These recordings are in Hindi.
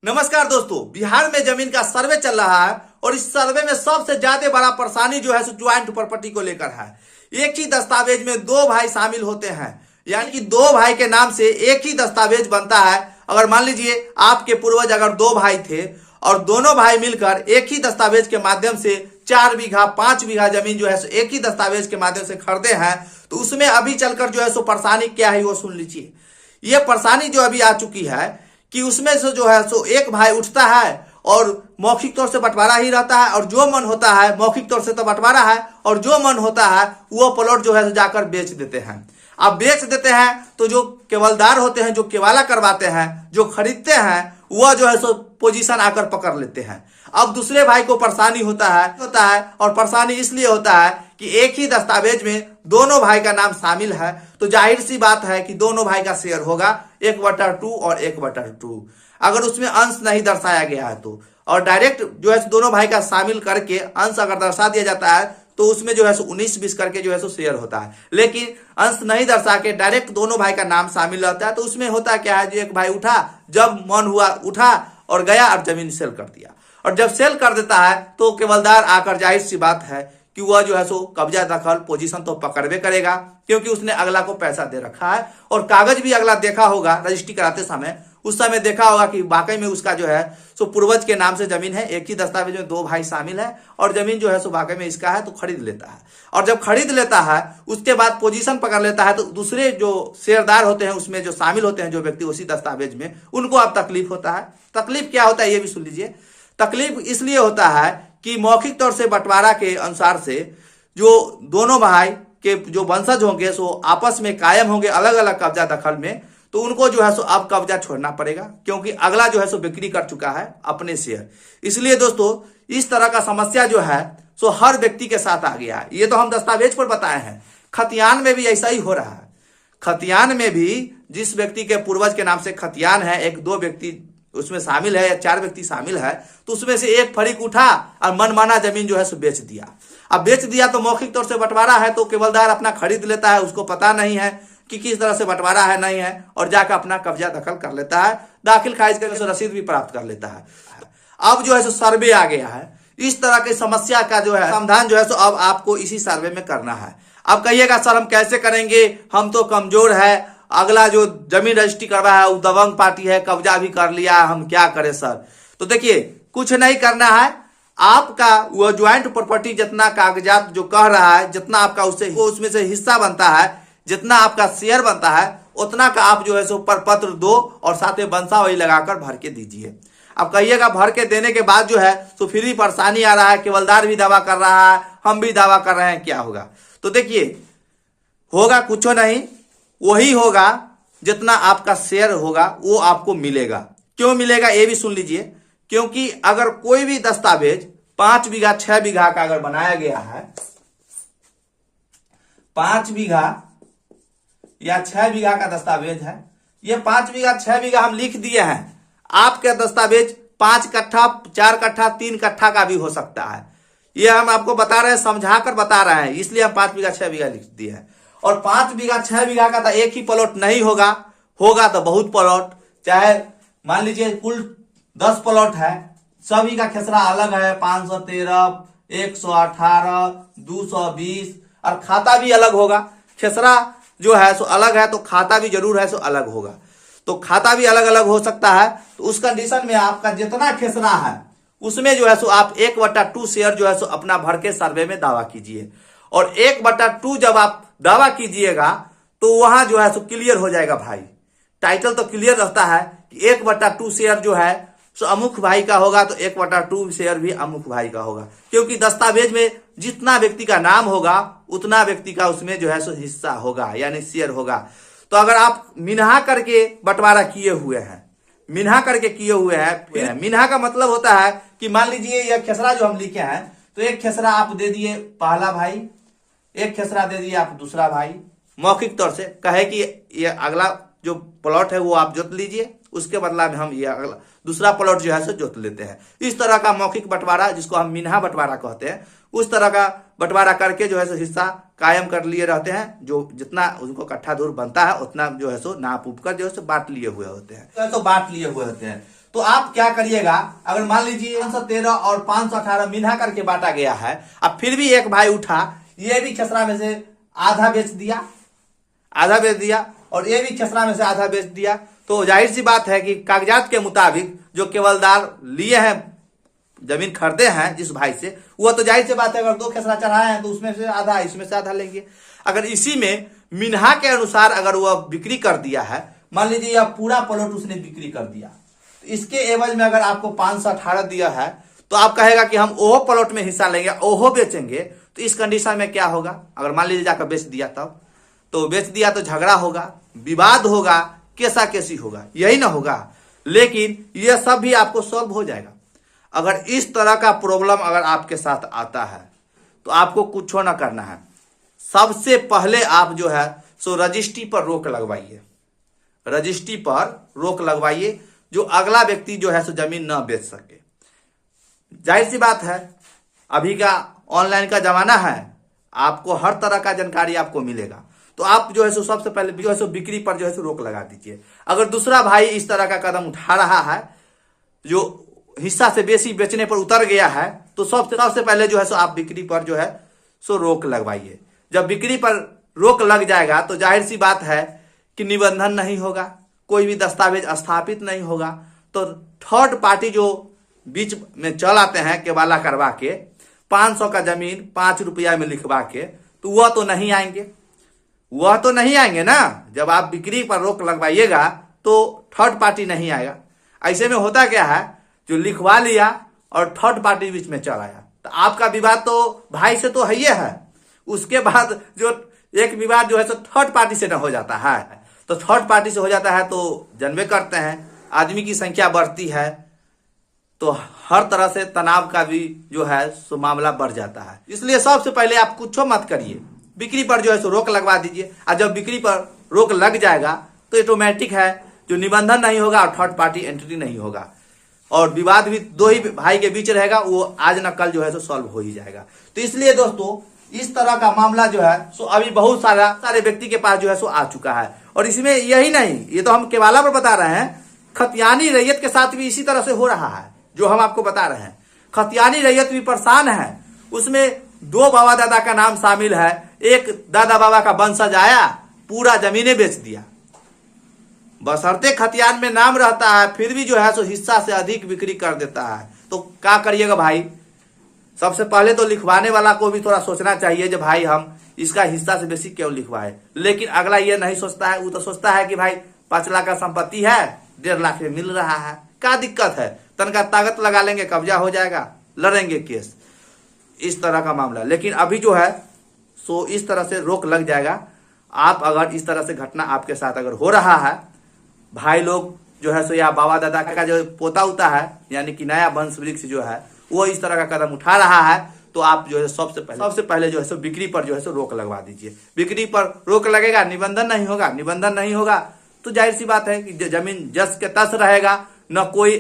नमस्कार दोस्तों, बिहार में जमीन का सर्वे चल रहा है और इस सर्वे में सबसे ज्यादा बड़ा परेशानी जो है सो ज्वाइंट प्रॉपर्टी को लेकर है। एक ही दस्तावेज में दो भाई शामिल होते हैं, यानी कि दो भाई के नाम से एक ही दस्तावेज बनता है। अगर मान लीजिए आपके पूर्वज अगर दो भाई थे और दोनों भाई मिलकर एक ही दस्तावेज के माध्यम से 4 बीघा 5 बीघा जमीन जो है सो एक ही दस्तावेज के माध्यम से खरीदे हैं, तो उसमें अभी चलकर जो है सो परेशानी क्या है वो सुन लीजिए। ये परेशानी जो अभी आ चुकी है कि उसमें से जो है सो एक भाई उठता है और मौखिक तौर से बंटवारा ही रहता है, और जो मन होता है मौखिक तौर से तो बंटवारा है, और जो मन होता है वो प्लॉट जो है जाकर बेच देते हैं। अब बेच देते हैं तो जो केवलदार होते हैं, जो केवाला करवाते हैं, जो खरीदते हैं, वह जो है सो पोजीशन आकर पकड़ लेते हैं। अब दूसरे भाई को परेशानी होता है और परेशानी इसलिए होता है कि एक ही दस्तावेज में दोनों भाई का नाम शामिल है, तो जाहिर सी बात है कि दोनों भाई का शेयर होगा 1/2 और 1/2। अगर उसमें अंश नहीं दर्शाया गया है तो, और डायरेक्ट जो है दोनों भाई का शामिल करके अंश अगर दर्शा दिया जाता है तो उसमें जो है 19-20 करके जो है शेयर होता है। लेकिन अंश नहीं दर्शा के डायरेक्ट दोनों भाई का नाम शामिल रहता है, तो उसमें होता क्या है, जो एक भाई उठा, जब मन हुआ उठा और गया और जमीन सेल कर दिया। और जब सेल कर देता है तो केवलदार आकर, जाहिर सी बात है कि वह जो है सो कब्जा दखल पोजीशन तो पकड़वे करेगा, क्योंकि उसने अगला को पैसा दे रखा है और कागज भी अगला देखा होगा रजिस्ट्री कराते समय। उस समय देखा होगा कि वाकई में उसका जो है सो पूर्वज के नाम से जमीन है, एक ही दस्तावेज में दो भाई शामिल है और जमीन जो है सो वाकई में इसका है, तो खरीद लेता है। और जब खरीद लेता है उसके बाद पोजीशन पकड़ लेता है, तो दूसरे जो शेयरदार होते हैं उसमें जो शामिल होते हैं जो व्यक्ति उसी दस्तावेज में, उनको अब तकलीफ होता है। तकलीफ क्या होता है ये भी सुन लीजिए। तकलीफ इसलिए होता है कि मौखिक तौर से बंटवारा के अनुसार से जो दोनों भाई के जो वंशज होंगे सो आपस में कायम होंगे अलग अलग कब्जा दखल में, तो उनको जो है सो अब कब्जा छोड़ना पड़ेगा, क्योंकि अगला जो है सो बिक्री कर चुका है अपने शेयर। इसलिए दोस्तों इस तरह का समस्या जो है सो हर व्यक्ति के साथ आ गया है। ये तो हम दस्तावेज पर बताए हैं, खतियान में भी ऐसा ही हो रहा है। खतियान में भी जिस व्यक्ति के पूर्वज के नाम से खतियान है, एक दो व्यक्ति उसमें शामिल है या 4 व्यक्ति शामिल है, तो उसमें से एक फरीक उठा और मनमाना जमीन जो है सो बेच दिया। अब बेच दिया तो मौखिक तौर से बंटवारा है, तो केवलदार अपना खरीद लेता है, उसको पता नहीं है कि किस तरह से बंटवारा है नहीं है, और जाकर अपना कब्जा दखल कर लेता है, दाखिल खारिज करके रसीद भी प्राप्त कर लेता है। अब जो है सो सर्वे आ गया है। इस तरह की समस्या का जो है समाधान जो है सो अब आपको इसी सर्वे में करना है। अब कहिएगा सर हम कैसे करेंगे, हम तो कमजोर है, अगला जो जमीन रजिस्ट्री करवा है वो दबंग पार्टी है, कब्जा भी कर लिया, हम क्या करें सर। तो देखिए कुछ नहीं करना है, आपका वो ज्वाइंट प्रॉपर्टी जितना कागजात जो कह रहा है, जितना आपका उसमें से हिस्सा बनता है, जितना आपका शेयर बनता है, उतना का आप जो है सो प्रपत्र दो और साथ में वंशावली लगाकर भर के दीजिए। अब कहिएगा भर के देने के बाद जो है तो फिर भी परेशानी आ रहा है, केवलदार भी दावा कर रहा है, हम भी दावा कर रहे हैं, क्या होगा। तो देखिए होगा कुछ नहीं, वही होगा जितना आपका शेयर होगा वो आपको मिलेगा। क्यों मिलेगा ये भी सुन लीजिए। क्योंकि अगर कोई भी दस्तावेज 5 बीघा 6 बीघा का अगर बनाया गया है, 5 बीघा या 6 बीघा का दस्तावेज है, ये 5 बीघा 6 बीघा हम लिख दिए हैं। आपके दस्तावेज 5 कट्ठा 4 कट्ठा 3 कट्ठा का भी हो सकता है। ये हम आपको बता रहे हैं, समझा कर बता रहे हैं, इसलिए हम 5 बीघा 6 बीघा लिख दिए हैं। और 5 बीघा 6 बीघा का तो एक ही प्लॉट नहीं होगा, होगा तो बहुत प्लॉट, चाहे मान लीजिए कुल 10 प्लॉट है, सभी का खेसरा अलग है, 513 118 220, और खाता भी अलग होगा। खेसरा जो है सो अलग है तो खाता भी जरूर है सो अलग होगा, तो खाता भी अलग अलग हो सकता है। तो उस कंडीशन में आपका जितना खेसरा है उसमें जो है सो आप 1/2 शेयर जो है सो अपना भर के सर्वे में दावा कीजिए। और 1/2 जब आप दावा कीजिएगा तो वहां जो है सो क्लियर हो जाएगा भाई। टाइटल तो क्लियर रहता है कि 1/2 शेयर जो है सो अमुक भाई का होगा, तो 1/2 शेयर भी अमुक भाई का होगा, क्योंकि दस्तावेज में जितना व्यक्ति का नाम होगा उतना व्यक्ति का उसमें जो है सो हिस्सा होगा, यानी शेयर होगा। तो अगर आप मिनहा करके बंटवारा किए हुए हैं, मिनहा करके किए हुए हैं, मिनहा का मतलब होता है कि मान लीजिए यह खेसरा जो हम लिखे हैं, तो एक खेसरा आप दे दिए पहला भाई, एक खेसरा दे दिए आप दूसरा भाई, मौखिक तौर से कहे कि ये अगला जो प्लॉट है वो आप जोत लीजिए, उसके बदला में हम ये अगला दूसरा प्लॉट जो है सो जोत लेते हैं। इस तरह का मौखिक बंटवारा जिसको हम मिनहा बंटवारा कहते हैं, उस तरह का बंटवारा करके जो है सो हिस्सा कायम कर लिए रहते हैं। जो जितना उनको कट्ठा दूर बनता है उतना जो है सो नाप उप कर जो है सो बांट लिए हुए होते हैं, तो बांट लिए हुए होते हैं। तो आप क्या करिएगा, अगर मान लीजिए 513 और 518 मिला करके बांटा गया है, अब फिर भी एक भाई उठा, ये भी खेसरा में से आधा बेच दिया, और ये भी खेसरा में से आधा बेच दिया, तो जाहिर सी बात है कि कागजात के मुताबिक जो केवलदार लिए हैं, जमीन खरीदे हैं जिस भाई से, वो तो जाहिर सी बात है अगर 2 खेसरा चढ़ाए हैं तो उसमें से आधा, इसमें से आधा लेंगे। अगर इसी में मिन्हा के अनुसार अगर वह बिक्री कर दिया है, मान लीजिए यह पूरा प्लॉट उसने बिक्री कर दिया, तो इसके एवज में अगर आपको 518 दिया है, तो आप कहेगा कि हम ओहो प्लॉट में हिस्सा लेंगे, ओहो बेचेंगे, तो इस कंडीशन में क्या होगा, अगर मान लीजिए जाकर बेच दिया, तब तो बेच दिया तो झगड़ा होगा, विवाद होगा, कैसा कैसी होगा, यही ना होगा। लेकिन यह सब भी आपको सॉल्व हो जाएगा। अगर इस तरह का प्रॉब्लम अगर आपके साथ आता है तो आपको कुछ ना करना है, सबसे पहले आप जो है सो रजिस्ट्री पर रोक लगवाइए, रजिस्ट्री पर रोक लगवाइए, जो अगला व्यक्ति जो है सो जमीन ना बेच सके। जाहिर सी बात है अभी का ऑनलाइन का जमाना है, आपको हर तरह का जानकारी आपको मिलेगा, तो आप जो है सो सबसे पहले जो है सो बिक्री पर जो है सो रोक लगा दीजिए। अगर दूसरा भाई इस तरह का कदम उठा रहा है, जो हिस्सा से बेसी बेचने पर उतर गया है, तो सबसे पहले जो है सो आप बिक्री पर जो है सो रोक लगवाइए। जब बिक्री पर रोक लग जाएगा तो जाहिर सी बात है कि निबंधन नहीं होगा, कोई भी दस्तावेज स्थापित नहीं होगा, तो थर्ड पार्टी जो बीच में चल आते हैं केवाला करवा के 500 का जमीन 5 रुपया में लिखवा के, तो वह तो नहीं आएंगे ना। जब आप बिक्री पर रोक लगवाइएगा तो थर्ड पार्टी नहीं आएगा। ऐसे में होता क्या है, जो लिखवा लिया और थर्ड पार्टी बीच में चल आया, तो आपका विवाद तो भाई से तो है ही है, उसके बाद जो एक विवाद जो है तो थर्ड पार्टी से न हो जाता है, तो थर्ड पार्टी से हो जाता है तो जानबे करते हैं आदमी की संख्या बढ़ती है, तो हर तरह से तनाव का भी जो है सो मामला बढ़ जाता है। इसलिए सबसे पहले आप कुछ मत करिए, बिक्री पर जो है सो रोक लगवा दीजिए। और जब बिक्री पर रोक लग जाएगा तो ऑटोमेटिक है जो निबंधन नहीं होगा और थर्ड पार्टी एंट्री नहीं होगा, और विवाद भी 2 ही भाई के बीच रहेगा, वो आज न कल जो है सो सॉल्व हो ही जाएगा। तो इसलिए दोस्तों इस तरह का मामला जो है सो अभी बहुत सारे व्यक्ति के पास जो है सो आ चुका है। और इसमें यही नहीं, ये तो हम केवाला पर बता रहे हैं, खतियानी रैयत के साथ भी इसी तरह से हो रहा है जो हम आपको बता रहे हैं। खतियानी रैयत भी परेशान है, उसमें 2 बाबा दादा का नाम शामिल है, एक दादा बाबा का वंशज आया पूरा जमीनें बेच दिया, बशर्ते खतियान में नाम रहता है फिर भी जो है सो हिस्सा से अधिक बिक्री कर देता है। तो क्या करिएगा भाई, सबसे पहले तो लिखवाने वाला को भी थोड़ा सोचना चाहिए जो भाई हम इसका हिस्सा से बेसी क्यों लिखवाए। लेकिन अगला ये नहीं सोचता है, वो तो सोचता है कि भाई 5 लाख का संपत्ति है, 1.5 लाख में मिल रहा है, क्या दिक्कत है, तनका ताकत लगा लेंगे, कब्जा हो जाएगा, लड़ेंगे केस, इस तरह का मामला। लेकिन अभी जो है सो इस तरह से रोक लग जाएगा। आप अगर इस तरह से घटना आपके साथ अगर हो रहा है, भाई लोग जो है सो या बाबा दादा का जो पोता होता है, यानी कि नया वंश वृक्ष जो है वो इस तरह का कदम उठा रहा है, तो आप जो है सबसे पहले जो है सो बिक्री पर जो है सो रोक लगवा दीजिए। बिक्री पर रोक लगेगा, निबंधन नहीं होगा तो जाहिर सी बात है कि जमीन जस के तस रहेगा, न कोई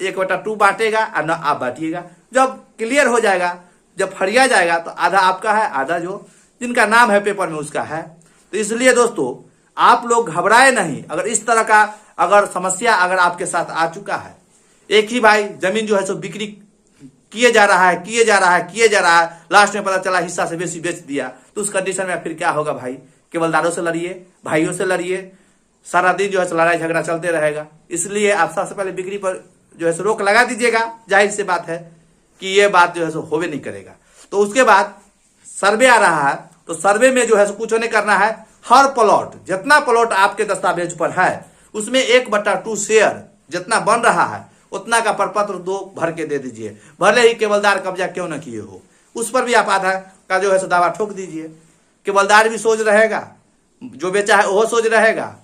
1/2 बांटेगा और न आप बांटिएगा। जब क्लियर हो जाएगा, जब फरिया जाएगा, तो आधा आपका है, आधा जो जिनका नाम है पेपर में उसका है। तो इसलिए दोस्तों आप लोग घबराए नहीं। अगर इस तरह का अगर समस्या अगर आपके साथ आ चुका है, एक ही भाई जमीन जो है सो बिक्री किए जा रहा है, लास्ट में पता चला हिस्सा से बेसी बेच दिया, तो उस कंडीशन में फिर क्या होगा भाई, केवलदारों से लड़िए, भाइयों से लड़िए, सारा दिन जो है लड़ाई झगड़ा चलते रहेगा। इसलिए आप सबसे पहले बिक्री पर जो है रोक लगा दीजिएगा। जाहिर सी बात है कि ये बात जो है सो होवे नहीं करेगा। तो उसके बाद सर्वे आ रहा है, तो सर्वे में जो है कुछ नहीं करना है, हर प्लॉट जितना प्लॉट आपके दस्तावेज पर है उसमें 1/2 शेयर जितना बन रहा है उतना का प्रपत्र 2 भर के दे दीजिए, भले ही केवलदार कब्जा क्यों न किए हो, उस पर भी आप आधा का जो है सो दावा ठोक दीजिए। केवलदार भी सोच रहेगा, जो बेचा है वो सोच रहेगा,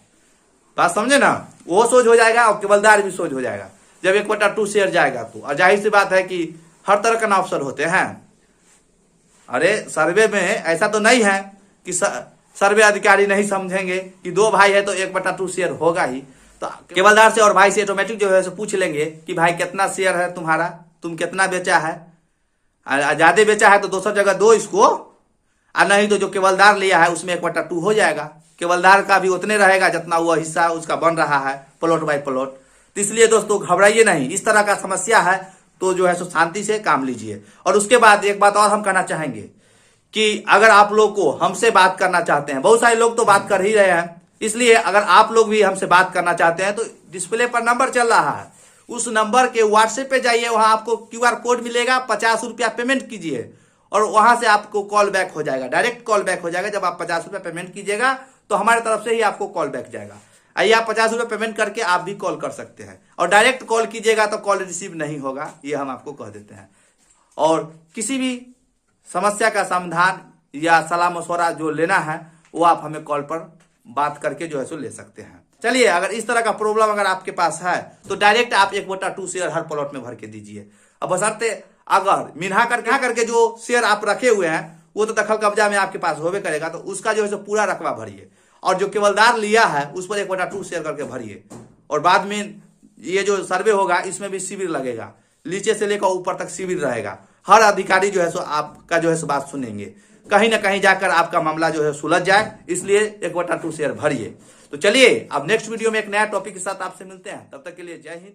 बात समझे ना, वो सोच हो जाएगा और केवलदार भी सोच हो जाएगा जब 1/2 शेयर जाएगा तो। और जाहिर सी बात है कि हर तरह का अफसर होते हैं। अरे सर्वे में ऐसा तो नहीं है कि सर्वे अधिकारी नहीं समझेंगे कि 2 भाई है तो 1/2 शेयर होगा ही, तो केवलदार से और भाई से ऑटोमेटिक जो है सो पूछ लेंगे कि भाई कितना शेयर है तुम्हारा, तुम कितना बेचा है, ज्यादा बेचा है तो दूसरी जगह दो इसको, और नहीं तो जो केवलदार लिया है उसमें 1/2 हो जाएगा। केवलदार का भी उतने रहेगा जितना वो हिस्सा उसका बन रहा है प्लॉट बाय प्लॉट। तो इसलिए दोस्तों घबराइए नहीं, इस तरह का समस्या है तो जो है सो शांति से काम लीजिए। और उसके बाद एक बात और हम कहना चाहेंगे कि अगर आप लोग को हमसे बात करना चाहते हैं, बहुत सारे लोग तो बात कर ही रहे हैं, इसलिए अगर आप लोग भी हमसे बात करना चाहते हैं तो डिस्प्ले पर नंबर चल रहा है, उस नंबर के व्हाट्सएप पे जाइए, वहां आपको QR कोड मिलेगा, 50 रुपया पेमेंट कीजिए और वहां से आपको कॉल बैक हो जाएगा, डायरेक्ट कॉल बैक हो जाएगा। जब आप 50 रुपया पेमेंट कीजिएगा तो हमारे तरफ से ही आपको कॉल बैक जाएगा। आइए, आप 50 रुपये पेमेंट करके आप भी कॉल कर सकते हैं, और डायरेक्ट कॉल कीजिएगा तो कॉल रिसीव नहीं होगा, ये हम आपको कह देते हैं। और किसी भी समस्या का समाधान या सलाह मशवरा जो लेना है वो आप हमें कॉल पर बात करके जो है सो ले सकते हैं। चलिए, अगर इस तरह का प्रॉब्लम अगर आपके पास है तो डायरेक्ट आप 1/2 शेयर हर प्लॉट में भर के दीजिए। अब बशर्ते अगर मिन्हा करके जो शेयर आप रखे हुए हैं वो तो दखल कब्जा में आपके पास होवे करेगा, तो उसका जो है सो पूरा रकबा भरिए, और जो केवलदार लिया है उस पर 1/2 शेयर करके भरिए। और बाद में ये जो सर्वे होगा इसमें भी शिविर लगेगा, नीचे से लेकर ऊपर तक शिविर रहेगा, हर अधिकारी जो है सो आपका जो है सो बात सुनेंगे, कहीं ना कहीं जाकर आपका मामला जो है सुलझ जाए, इसलिए 1/2 शेयर भरिए। तो चलिए, अब नेक्स्ट वीडियो में एक नया टॉपिक के साथ आपसे मिलते हैं, तब तक के लिए जय हिंद।